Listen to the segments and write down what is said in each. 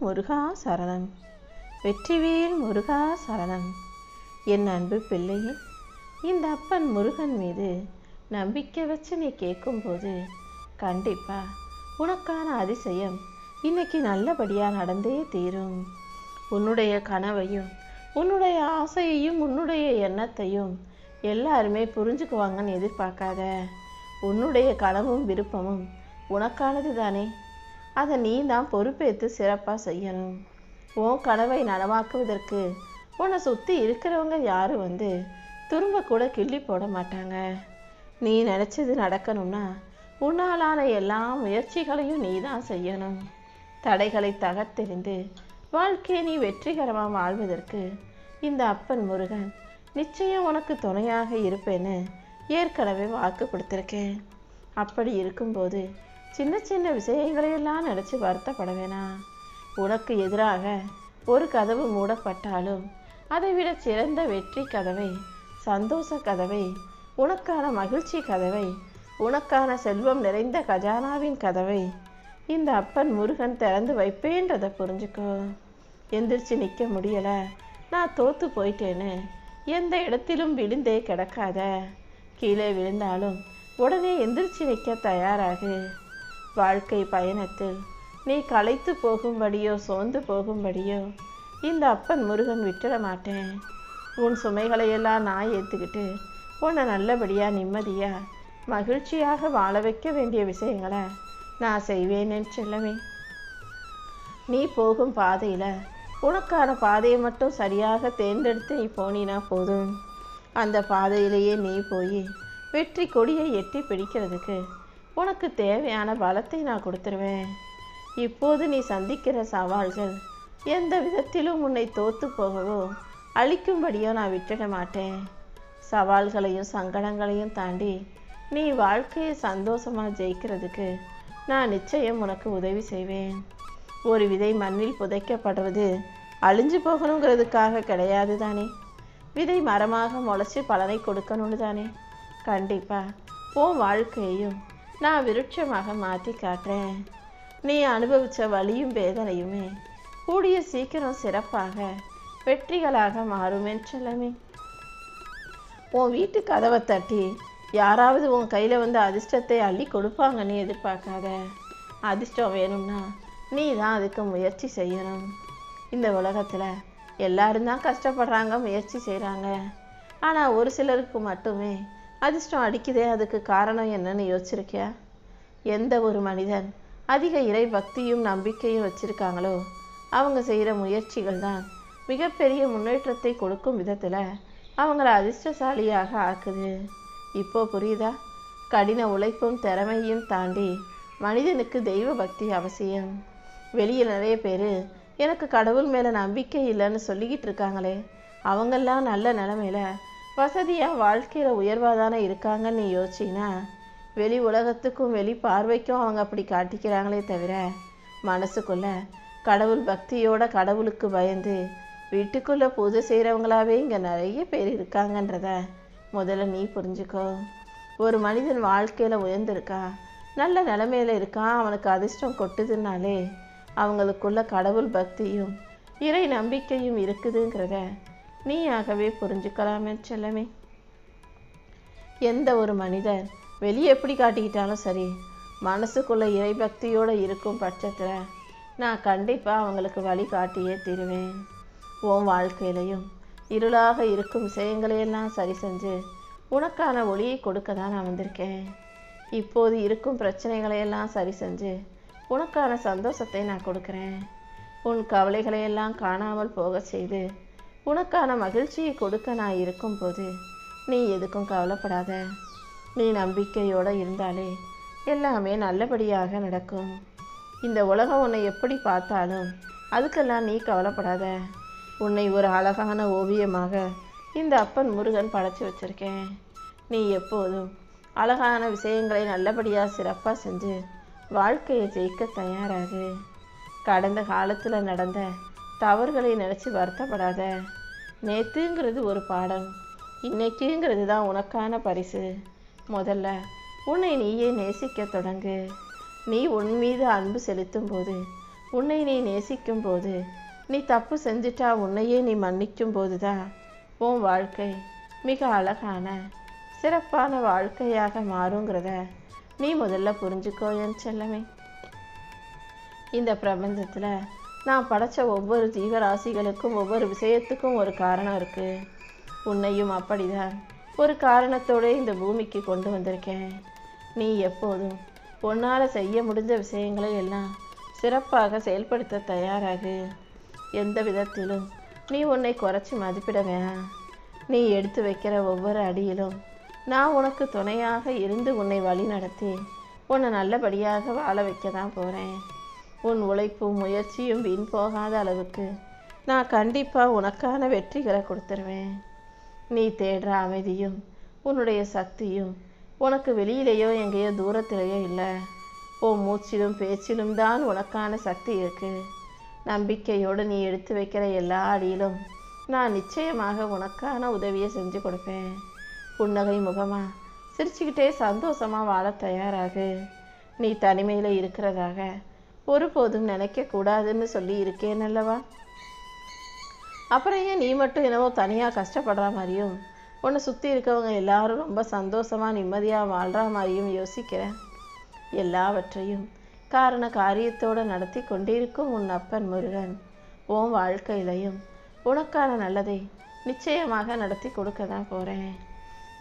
முருகா சரணம். வெற்றிவேல் முருகா சரணம். என் அன்பு பிள்ளையே, இந்த அப்பன் முருகன் மீது நம்பிக்கை வச்சு நீ கேட்கும்போது கண்டிப்பா உனக்கான அதிசயம் இன்னைக்கு நல்லபடியாக நடந்தே தீரும். உன்னுடைய கனவையும் உன்னுடைய ஆசையையும் உன்னுடைய எண்ணத்தையும் எல்லாருமே புரிஞ்சுக்குவாங்கன்னு எதிர்பார்க்காத. உன்னுடைய கனவும் விருப்பமும் உனக்கானது தானே, அதை நீ தான் பொறுப்பேற்று சிறப்பாக செய்யணும். உன் கனவை நனவாக்குவதற்கு உன்னை சுற்றி இருக்கிறவங்க யாரும் வந்து துரும்ப கூட கிள்ளி போட மாட்டாங்க. நீ நினச்சது நடக்கணும்னா உன்னாலான எல்லா முயற்சிகளையும் நீ தான் செய்யணும். தடைகளை தகர்த்தெறிந்து வாழ்க்கையை நீ வெற்றிகரமாக வாழ்வதற்கு இந்த அப்பன் முருகன் நிச்சயம் உனக்கு துணையாக இருப்பேன்னு ஏற்கனவே வாக்கு கொடுத்துருக்கேன். அப்படி இருக்கும்போது சின்ன சின்ன விஷயங்களையெல்லாம் நினச்சி வருத்தப்பட வேணாம். உனக்கு எதிராக ஒரு கதவு மூடப்பட்டாலும் அதை விட சிறந்த வெற்றி கதவை, சந்தோஷ கதவை, உனக்கான மகிழ்ச்சி கதவை, உனக்கான செல்வம் நிறைந்த கஜானாவின் கதவை இந்த அப்பன் முருகன் திறந்து வைப்பேன்றதை புரிஞ்சுக்கோ. எந்திரிச்சு நிற்க முடியலை, நான் தோற்று போயிட்டேன்னு எந்த இடத்திலும் விழுந்தே கிடக்காத. கீழே விழுந்தாலும் உடனே எந்திரிச்சு நிற்க தயாராகு. வாழ்க்கை பயணத்தில் நீ களைத்து போகும்படியோ சோர்ந்து போகும்படியோ இந்த அப்பன் முருகன் விட்டுட மாட்டேன். உன் சுமைகளையெல்லாம் நான் ஏற்றுக்கிட்டு உன்னை நல்லபடியாக நிம்மதியாக மகிழ்ச்சியாக வாழ வைக்க வேண்டிய விஷயங்களை நான் செய்வேன்னு செல்லவே. நீ போகும் பாதையில் உனக்கான பாதையை மட்டும் சரியாக தேர்ந்தெடுத்து நீ போனினா போதும். அந்த பாதையிலேயே நீ போய் வெற்றி கொடியை எட்டி பிடிக்கிறதுக்கு உனக்கு தேவையான பலத்தை நான் கொடுத்துருவேன். இப்போது நீ சந்திக்கிற சவால்கள் எந்த விதத்திலும் உன்னை தோற்று போகவோ அழிக்கும்படியோ நான் விட்டுட மாட்டேன். சவால்களையும் சங்கடங்களையும் தாண்டி நீ வாழ்க்கையை சந்தோஷமாக ஜெயிக்கிறதுக்கு நான் நிச்சயம் உனக்கு உதவி செய்வேன். ஒரு விதை மண்ணில் புதைக்கப்படுறது அழிஞ்சு போகணுங்கிறதுக்காக கிடையாது தானே, விதை மரமாக முளைச்சி பலனை கொடுக்கணும்னு தானே. கண்டிப்பாக உன் வாழ்க்கையையும் நான் விருட்சமாக மாற்றி காட்டுறேன். நீ அனுபவித்த வலியும் வேதனையுமே கூடிய சீக்கிரம் சிறப்பாக வெற்றிகளாக மாறும் செல்லமே. உன் வீட்டு கதவை தட்டி யாராவது உன் கையில் வந்து அதிர்ஷ்டத்தை அள்ளி கொடுப்பாங்கன்னு எதிர்பார்க்காத. அதிர்ஷ்டம் வேணும்னா நீ தான் அதுக்கு முயற்சி செய்யணும். இந்த உலகத்தில் எல்லாரும் தான் கஷ்டப்படுறாங்க, முயற்சி செய்கிறாங்க. ஆனால் ஒரு சிலருக்கு மட்டுமே அதிர்ஷ்டம் அடிக்குதே, அதுக்கு காரணம் என்னன்னு யோசிச்சிருக்கியா? எந்த ஒரு மனிதன் அதிக இறை பக்தியும் நம்பிக்கையும் வச்சுருக்காங்களோ அவங்க செய்கிற முயற்சிகள் தான் மிகப்பெரிய முன்னேற்றத்தை கொடுக்கும் விதத்தில் அவங்கள அதிர்ஷ்டசாலியாக ஆக்குது. இப்போ புரியுதா? கடின உழைப்பும் திறமையும் தாண்டி மனிதனுக்கு தெய்வ பக்தி அவசியம். வெளியில் நிறைய பேர் எனக்கு கடவுள் மேலே நம்பிக்கை இல்லைன்னு சொல்லிக்கிட்டு இருக்காங்களே, அவங்கெல்லாம் நல்ல நிலமையில வசதியாக வாழ்க்கையில் உயர்வாக தானே இருக்காங்கன்னு நீ யோசிச்சின்னா வெளி உலகத்துக்கும் வெளி பார்வைக்கும் அவங்க அப்படி காட்டிக்கிறாங்களே தவிர மனசுக்குள்ள கடவுள் பக்தியோட கடவுளுக்கு பயந்து வீட்டுக்குள்ளே பூஜை செய்கிறவங்களாவே இங்கே நிறைய பேர் இருக்காங்கன்றத முதல்ல நீ புரிஞ்சுக்கோ. ஒரு மனிதன் வாழ்க்கையில் உயர்ந்திருக்கா, நல்ல நிலைமையில் இருக்கான், அவனுக்கு அதிர்ஷ்டம் கொட்டுதுன்னாலே அவங்களுக்குள்ள கடவுள் பக்தியும் இறை நம்பிக்கையும் இருக்குதுங்கிறத நீயாகவே புரிஞ்சுக்கலாமே செல்லமே. எந்த ஒரு மனிதர் வெளியே எப்படி காட்டிக்கிட்டாலும் சரி, மனசுக்குள்ள இறை பக்தியோடு இருக்கும் பட்சத்தில் நான் கண்டிப்பாக அவங்களுக்கு வழி காட்டியே தீருவேன். உன் வாழ்க்கையிலையும் இருளாக இருக்கும் விஷயங்களையெல்லாம் சரி செஞ்சு உனக்கான ஒளியை கொடுக்க தான் நான் வந்திருக்கேன். இப்போது இருக்கும் பிரச்சனைகளையெல்லாம் சரி செஞ்சு உனக்கான சந்தோஷத்தை நான் கொடுக்குறேன். உன் கவலைகளையெல்லாம் காணாமல் போக செய்து உனக்கான மகிழ்ச்சியை கொடுக்க நான் இருக்கும்போது நீ எதுக்கும் கவலைப்படாத. நீ நம்பிக்கையோடு இருந்தாலே எல்லாமே நல்லபடியாக நடக்கும். இந்த உலகம் உன்னை எப்படி பார்த்தாலும் அதுக்கெல்லாம் நீ கவலைப்படாத. உன்னை ஒரு அழகான ஓவியமாக இந்த அப்பன் முருகன் படைச்சி வச்சுருக்கேன். நீ எப்போதும் அழகான விஷயங்களை நல்லபடியாக சிறப்பாக செஞ்சு வாழ்க்கையை ஜெயிக்க தயாராகு. கடந்த காலத்தில் நடந்த தவறுகளை நினச்சி வருத்தப்படாத. நேற்றுங்கிறது ஒரு பாடம், இன்னைக்குங்கிறது தான் உனக்கான பரிசு. முதல்ல உன்னை நீயே நேசிக்க தொடங்கு. நீ உன் மீது அன்பு செலுத்தும் போது உன்னை நீ நேசிக்கும் போது, நீ தப்பு செஞ்சிட்டா உன்னையே நீ மன்னிக்கும் போதுதான் உன் வாழ்க்கை மிக அழகான சிறப்பான வாழ்க்கையாக மாறுங்கிறத நீ முதல்ல புரிஞ்சுக்கோ என் செல்லமே. இந்த பிரபஞ்சத்தில் நான் படைச்ச ஒவ்வொரு ஜீவராசிகளுக்கும் ஒவ்வொரு விஷயத்துக்கும் ஒரு காரணம் இருக்குது. உன்னையும் அப்படிதான் ஒரு காரணத்தோடு இந்த பூமிக்கு கொண்டு வந்திருக்கேன். நீ எப்போதும் உன்னால் செய்ய முடிஞ்ச விஷயங்களை எல்லாம் சிறப்பாக செயல்படுத்த தயாராகு. எந்த விதத்திலும் நீ உன்னை குறைச்சி மதிப்பிட வேணாம். நீ எடுத்து வைக்கிற ஒவ்வொரு அடியிலும் நான் உனக்கு துணையாக இருந்து உன்னை வழி நடத்தி உன்னை நல்லபடியாக வாழ வைக்க தான் போகிறேன். உன் உழைப்பும் முயற்சியும் வீண் போகாத அளவுக்கு நான் கண்டிப்பாக உனக்கான வெற்றிகளை கொடுத்துருவேன். நீ தேடுற அமைதியும் உன்னுடைய சக்தியும் உனக்கு வெளியிலேயோ எங்கேயோ தூரத்திலேயோ இல்லை. உன் மூச்சிலும் பேச்சிலும் தான் உனக்கான சக்தி இருக்குது. நம்பிக்கையோடு நீ எடுத்து வைக்கிற எல்லா அடியிலும் நான் நிச்சயமாக உனக்கான உதவியை செஞ்சு கொடுப்பேன். புன்னகை முகமா சிரிச்சுக்கிட்டே சந்தோஷமாக வாழ தயாராகு. நீ தனிமையில் இருக்கிறதாக ஒருபோதும் நினைக்கக்கூடாதுன்னு சொல்லி இருக்கேன் அல்லவா? அப்புறம் ஏன் நீ மட்டும் என்னவோ தனியாக கஷ்டப்படுற மாதிரியும் உன்னை சுற்றி இருக்கவங்க எல்லாரும் ரொம்ப சந்தோஷமாக நிம்மதியாக வாழ்கிற மாதிரியும் யோசிக்கிறேன். எல்லாவற்றையும் காரண காரியத்தோடு நடத்தி கொண்டிருக்கும் உன் அப்பன் முருகன் உன் வாழ்க்கையிலையும் உனக்கான நல்லதை நிச்சயமாக நடத்தி கொடுக்க தான் போகிறேன்.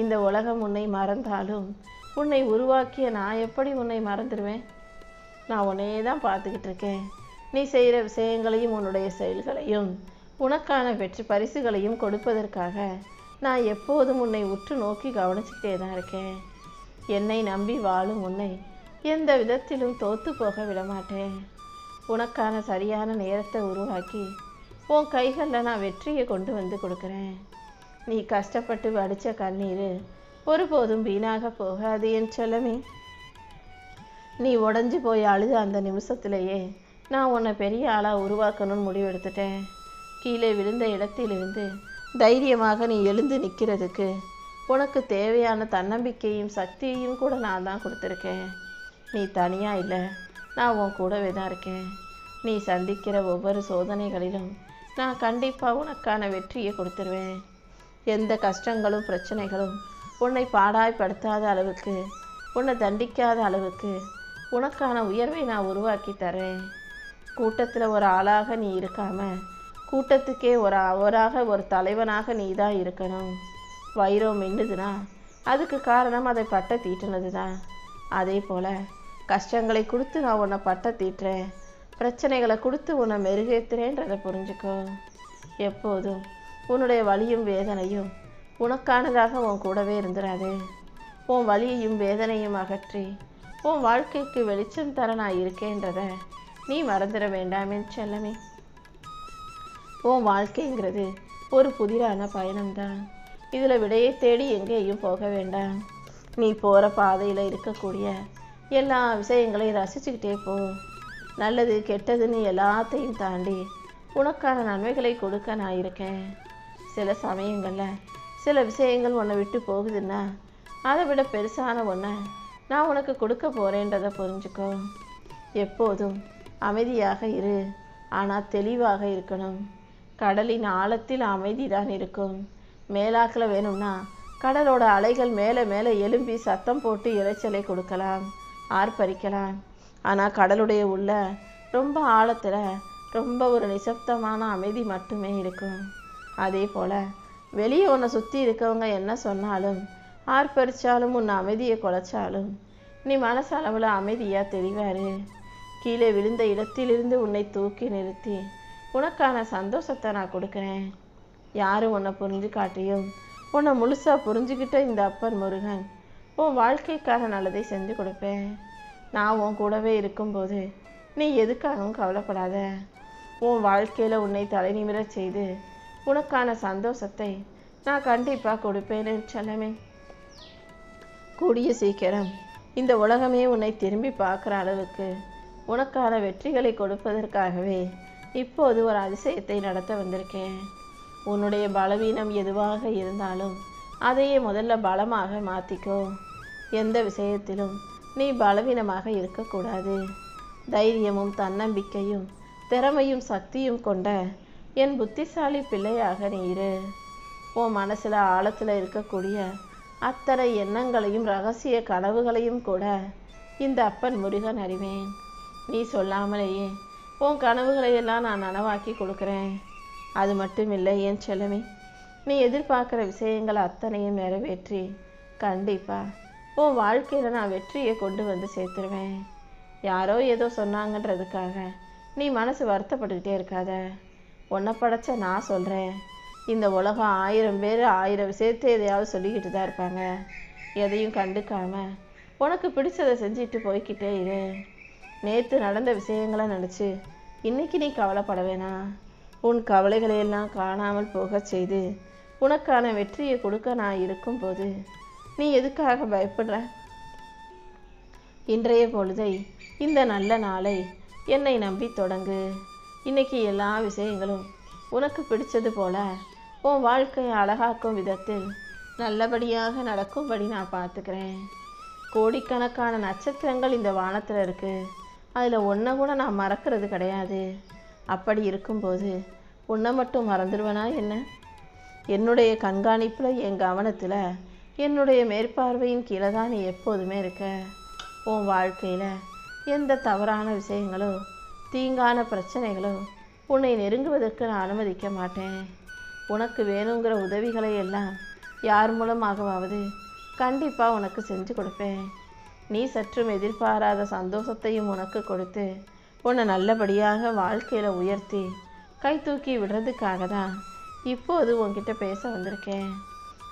இந்த உலகம் உன்னை மறந்தாலும் உன்னை உருவாக்கிய நான் எப்படி உன்னை மறந்துடுவேன்? நான் உன்னையே தான் பார்த்துக்கிட்டு இருக்கேன். நீ செய்கிற விஷயங்களையும் உன்னுடைய செயல்களையும் உனக்கான வெற்றி பரிசுகளையும் கொடுப்பதற்காக நான் எப்போதும் உன்னை உற்று நோக்கி கவனிச்சுக்கிட்டே தான் இருக்கேன். என்னை நம்பி வாழும் உன்னை எந்த விதத்திலும் தோற்று போக விடமாட்டேன். உனக்கான சரியான நேரத்தை உருவாக்கி உன் கைகளில் நான் வெற்றியை கொண்டு வந்து கொடுக்குறேன். நீ கஷ்டப்பட்டு வடித்த கண்ணீர் ஒருபோதும் வீணாக போகாது என் செல்லமே. நீ உடஞ்சி போய் அழுத அந்த நிமிஷத்திலேயே நான் உன்னை பெரிய ஆளாக உருவாக்கணும்னு முடிவெடுத்துட்டேன். கீழே விழுந்த இடத்திலிருந்து தைரியமாக நீ எழுந்து நிற்கிறதுக்கு உனக்கு தேவையான தன்னம்பிக்கையும் சக்தியையும் கூட நான் தான் கொடுத்துருக்கேன். நீ தனியாக இல்லை, நான் உன் கூடவே தான் இருக்கேன். நீ சந்திக்கிற ஒவ்வொரு சோதனைகளிலும் நான் கண்டிப்பாக உனக்கான வெற்றியை கொடுத்துருவேன். எந்த கஷ்டங்களும் பிரச்சனைகளும் உன்னை பாடாய்படுத்தாத அளவுக்கு, உன்னை தண்டிக்காத அளவுக்கு உனக்கான உயர்வை நான் உருவாக்கி தரேன். கூட்டத்தில் ஒரு ஆளாக நீ இருக்காம கூட்டத்துக்கே ஒரு தலைவனாக நீ தான் இருக்கணும். வைரம் மின்னுதுன்னா அதுக்கு காரணம் அதை பட்டை தீட்டுனது தான். அதே போல் கஷ்டங்களை கொடுத்து நான் உன்னை பட்டை தீட்டுறேன், பிரச்சனைகளை கொடுத்து உன்னை மெருகேற்றுறேன்றதை புரிஞ்சுக்கோ. எப்போதும் உன்னுடைய வலியும் வேதனையும் உனக்கானதாக உன் கூடவே இருந்துடாது. உன் வலியையும் வேதனையும் அகற்றி உன் வாழ்க்கைக்கு வெளிச்சம் தர நான் இருக்கேன்றதை நீ மறந்துட வேண்டாமே செல்லமே. உன் வாழ்க்கைங்கிறது ஒரு புதிரான பயணம்தான். இதில் விடையை தேடி எங்கேயும் போக வேண்டாம். நீ போகிற பாதையில் இருக்கக்கூடிய எல்லா விஷயங்களையும் ரசிச்சுக்கிட்டே போ. நல்லது கெட்டதுன்னு எல்லாத்தையும் தாண்டி உனக்கான நன்மைகளை கொடுக்க நான் இருக்கேன். சில சமயங்களில் சில விஷயங்கள் உன்னை விட்டு போகுதுன்னா அதை விட பெருசான ஒன்றை நான் உனக்கு கொடுக்க போகிறேன்றதை புரிஞ்சுக்கோ. எப்போதும் அமைதியாக இரு, ஆனால் தெளிவாக இருக்கணும். கடலின் ஆழத்தில் அமைதி தான் இருக்கும். மேலாக்கில் வேணும்னா கடலோட அலைகள் மேலே மேலே எழும்பி சத்தம் போட்டு இறைச்சலை கொடுக்கலாம், ஆர்ப்பரிக்கலாம். ஆனால் கடலுடைய உள்ள ரொம்ப ஆழத்தில் ரொம்ப ஒரு நிசப்தமான அமைதி மட்டுமே இருக்கும். அதே போல் வெளியே உன்னை சுற்றி இருக்கவங்க என்ன சொன்னாலும் ஆர்ப்பரித்தாலும் உன்னை அமைதியை குலைச்சாலும் நீ மனசளவில் அமைதியாக தெளிவாரு. கீழே விழுந்த இடத்திலிருந்து உன்னை தூக்கி நிறுத்தி உனக்கான சந்தோஷத்தை நான் கொடுக்குறேன். யாரும் உன்னை புரிஞ்சு காட்டியும் உன்னை முழுசாக புரிஞ்சுக்கிட்ட இந்த அப்பன் முருகன் உன் வாழ்க்கைக்கான நல்லதை செஞ்சு கொடுப்பேன். நான் உன் கூடவே இருக்கும்போது நீ எதுக்காகவும் கவலைப்படாத. உன் வாழ்க்கையில் உன்னை தலைநிமிரச் செய்து உனக்கான சந்தோஷத்தை நான் கண்டிப்பாக கொடுப்பேன்னு செல்லமே. கூடிய சீக்கிரம் இந்த உலகமே உன்னை திரும்பி பார்க்குற அளவுக்கு உனக்கான வெற்றிகளை கொடுப்பதற்காகவே இப்போது ஒரு அதிசயத்தை நடத்த வந்திருக்கேன். உன்னுடைய பலவீனம் எதுவாக இருந்தாலும் அதையே முதல்ல பலமாக மாற்றிக்கோ. எந்த விஷயத்திலும் நீ பலவீனமாக இருக்கக்கூடாது. தைரியமும் தன்னம்பிக்கையும் திறமையும் சக்தியும் கொண்ட என் புத்திசாலி பிள்ளையாக நீ இரு. உன் மனசில் ஆழத்தில் இருக்கக்கூடிய அத்தனை எண்ணங்களையும் ரகசிய கனவுகளையும் கூட இந்த அப்பன் முருகன் அறிவேன். நீ சொல்லாமலேயே உன் கனவுகளையெல்லாம் நான் நனவாக்கி கொடுக்குறேன். அது மட்டும் இல்லை என் செல்லமே, நீ எதிர்பார்க்குற விஷயங்களை அத்தனையும் நிறைவேற்றி கண்டிப்பாக உன் வாழ்க்கையில் நான் வெற்றியை கொண்டு வந்து சேர்த்துருவேன். யாரோ ஏதோ சொன்னாங்கன்றதுக்காக நீ மனசு வருத்தப்பட்டுக்கிட்டே இருக்காத. உன்னை படைச்ச நான் சொல்கிறேன், இந்த உலகம் 1000 பேர் 1000 விஷயத்தை எதையாவது சொல்லிக்கிட்டு தான் இருப்பாங்க. எதையும் கண்டுக்காம உனக்கு பிடிச்சதை செஞ்சுட்டு போய்கிட்டே இரு. நேற்று நடந்த விஷயங்களை நினச்சி இன்னைக்கு நீ கவலைப்பட வேணாம். உன் கவலைகளையெல்லாம் காணாமல் போக செய்து உனக்கான வெற்றியை கொடுக்க நான் இருக்கும்போது நீ எதுக்காக பயப்படுற? இன்றைய பொழுதை, இந்த நல்ல நாளை என்னை நம்பி தொடங்கு. இன்னைக்கு எல்லா விஷயங்களும் உனக்கு பிடிச்சது போல உன் வாழ்க்கையை அழகாக்கும் விதத்தில் நல்லபடியாக நடக்கும்படி நான் பார்த்துக்கிறேன். கோடிக்கணக்கான நட்சத்திரங்கள் இந்த வானத்தில் இருக்குது. அதில் ஒன்றை கூட நான் மறக்கிறது கிடையாது. அப்படி இருக்கும்போது உன்னை மட்டும் மறந்துடுவேனா என்ன? என்னுடைய கண்காணிப்பில், என் கவனத்தில், என்னுடைய மேற்பார்வையின் கீழே தான் நீ எப்போதுமே இருக்க. உன் வாழ்க்கையில் எந்த தவறான விஷயங்களோ தீங்கான பிரச்சனைகளோ உன்னை நெருங்குவதற்கு நான் அனுமதிக்க மாட்டேன். உனக்கு வேணுங்கிற உதவிகளை எல்லாம் யார் மூலமாகவாவது கண்டிப்பாக உனக்கு செஞ்சு கொடுப்பேன். நீ சற்றும் எதிர்பாராத சந்தோஷத்தையும் உனக்கு கொடுத்து உன்னை நல்லபடியாக வாழ்க்கையில் உயர்த்தி கை தூக்கி விடுறதுக்காக தான் இப்போது உன்கிட்ட பேச வந்திருக்கேன்.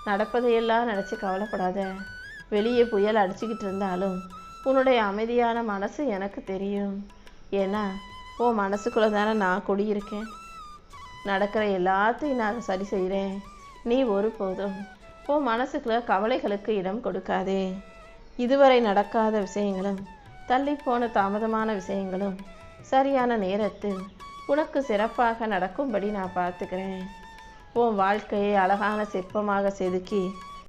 நடப்பதையெல்லாம் நினச்சி கவலைப்படாத. வெளியே புயல் அடிச்சுக்கிட்டு இருந்தாலும் உன்னுடைய அமைதியான மனசு எனக்கு தெரியும். ஏன்னா உன் மனசுக்குள்ளே தானே நான் குடியிருக்கேன். நடக்கிற எல்லாத்தையும் நான் சரி செய்கிறேன். நீ ஒருபோதும் உன் மனசுக்குள்ள கவலைகளுக்கு இடம் கொடுக்காதே. இதுவரை நடக்காத விஷயங்களும் தள்ளிப்போன தாமதமான விஷயங்களும் சரியான நேரத்தில் உனக்கு சிறப்பாக நடக்கும்படி நான் பார்த்துக்கிறேன். உன் வாழ்க்கையை அழகான சிற்பமாக செதுக்கி